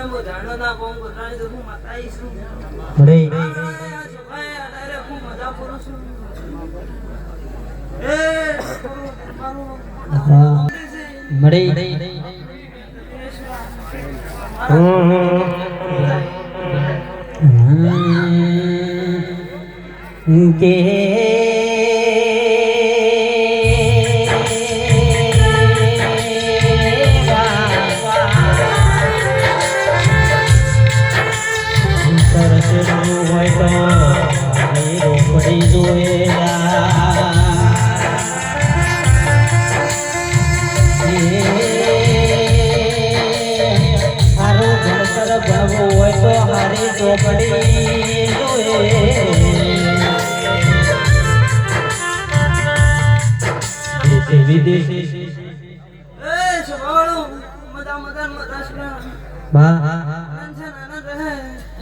મો જાણો ના બોંગ ગોરાણી તો હું માતા ઈસુ બડે ભાઈ અરે હું મજા કરું છું એ બડે કે વિદેશી એ સવાળો મજા મજા મજા સુના બા આનંદ રહે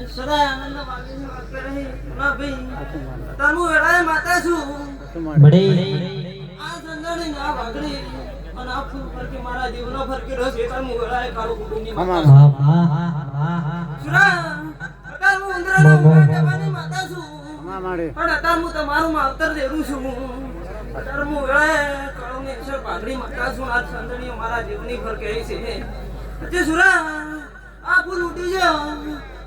સદા આનંદ વાગે વાગે રહે ના ભાઈ તારું વેળાએ માતા છું બડે આ સંદણી ના વાગડી અને આ ફૂલ પર કે મારા જીવનો ફરકે રસ એ તારું વેળાએ કાળો કુટુંબની માતા હા હા હા સુરા તારું ઉંદરાના ઉંદરા દેવાની માતા છું માડે પણ તારું તમારું માવતર દેરું છું અત્યારે હું વેળાએ કાળોની અસર પાઘડી માતા છું આ સંદણી મારા જીવની ફરકે છે પછી સુરા આ ફૂલ ઉડી જા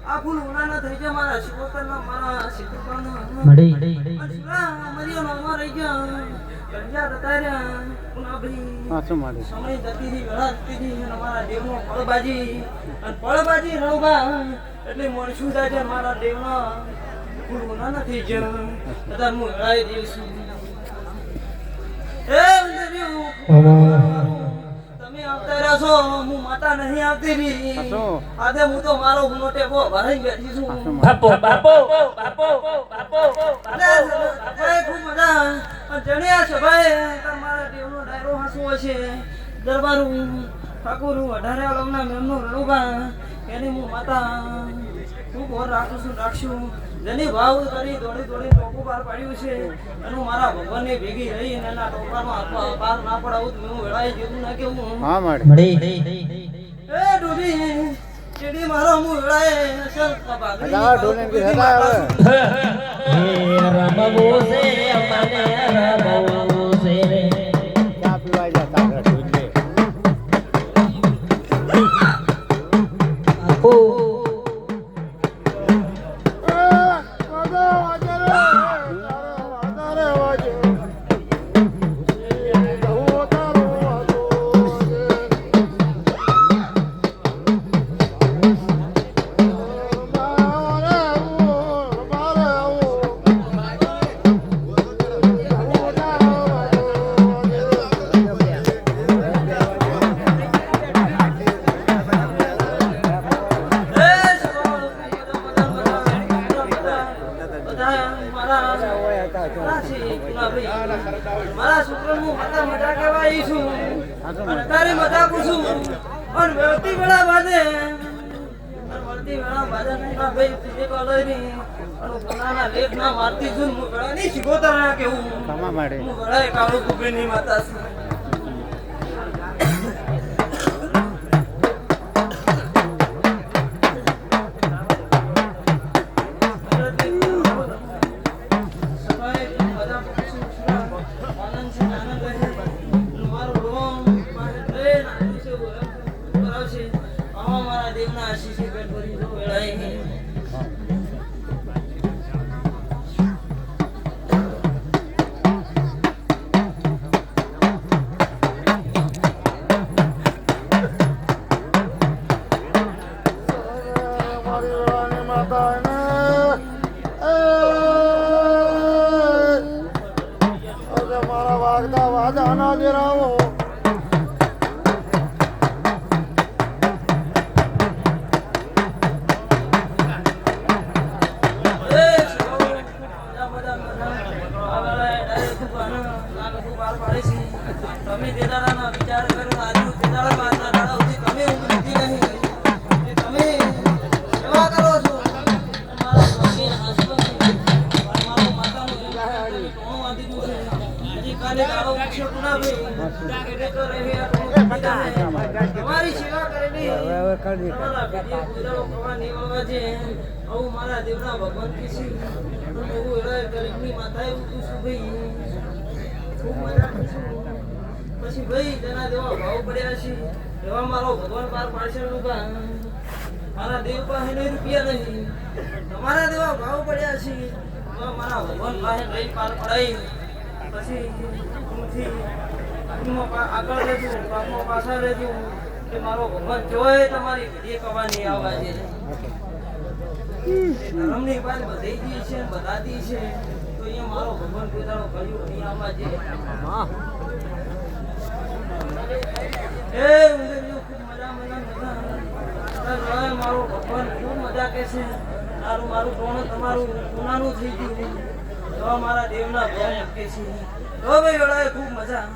આ ફૂલ ઉનાના થઈ જા મારા શિવકરના મારા શિવકરના બડે સુરા મરિયો નોમાં રહી ગયા કંજા દતાર્યા પુના ભઈ પાછું માડે સમય જતી હતી વેળા જતી હતી અને મારા દેવનો ફળબાજી અને ફળબાજી રણબા એટલે મોણસું જાય મારા દેવના ફૂલ ઉનાના થઈ ગયા અત્યારે હું વેળાએ દેવ છું એ તમે આવતા રહ્યા છો હું માતા નહીં આવતી રી આજે હું તો મારો ગુનો ટેકો ભરાઈ બેઠી છું બાપો બાપો બાપો અરે ભાઈ ખૂબ મજા જણ્યા છે ભાઈ તમારા દેવનો ડાયરો હાસવો છે દરબારું ઠાકોર અઢારે આલમના મેમનો રણુબા એની હું માતા ખૂબ ઓર રાખશું જેની ભાવ કરી દોડી દોડી ટોપું બહાર પાડ્યું છે એનું મારા ભગવાનની ભેગી રહી અને એના ટોપાનો હાથ બહાર ના પડાવું તો હું વેળાએ જેવું ના કેવું હા માડે બડે એ ડોડી ચીડી મારો હું વેળાએ અસર હજાર ઢોલને કે હજાર આવે હે રમવો છે મને રમવો છે ચા પીવા જા તાગર ઢોલને આપો મારા છોકરાનું માતા મજા કહેવાય છું અને તારે મજા પૂછું પણ વળતી વેળા બાદે વળતી વેળા બાદે ના ભાઈ તુજે કોલોની અને પોતાના લેખ ના મારતી છું હું વેળાની શીખોતર ના કેવું તમા માડે હું વેળાએ કાળો કુકડીની માતા છું મારા વાગતા વાજા ના દેરાવો તમે દેદારાના વિચાર કરો આજુ દેદારા મારના દાડા ઉઠી તમે ઊંઘ લીધી નહીં તમે સેવા કરો છો મારા સ્વામીના હસબન્ડ મારો માતાનું ટોણું વાંધી દીધું છે હજી કાલે દાડો પૂછ્યો ના ભાઈ હવે કરી દીધું. તમારા વિધિ પૂજાઓ કરવા નીકળવા છે. આવું મારા દેવના ભગવાન કીધું. હું એરા ગરીબની માથાએ ઊઠું છું ભાઈ. ખૂબ મજા કરું છું. પછી ભાઈ તેના જેવા ભાવ પડ્યા છે એવા મારો ભગવાન પાર પાડશે રૂપા. મારા દેવ પાસે નહીં રૂપિયા નહીં. તમારા જેવા ભાવ પડ્યા છે એવા મારા ભગવાન પાસે નહીં પાર પડાય. પછી હુંથી આગળ રહેજો, પાપમાં પાછા રહેજો કે મારો ભગવાન જોઈ તમારી વિધિ કરવાની આવવા છે. ધર્મની વાત બધી દી છે, બધાતી છે તો અહીંયા મારો ભગવાન કોઈ દાડો કર્યું નહીં આવવા છે. એ ઉંદરિયો ખૂબ મજા મારો ભગવાન ખૂબ મજા કે છે. તારું મારું કોણ તમારું ગુનાનું થઈ ગયું તો મારા દેવના ભાવ મૂકે છે. તો ભાઈ વેળાએ ખૂબ મજા.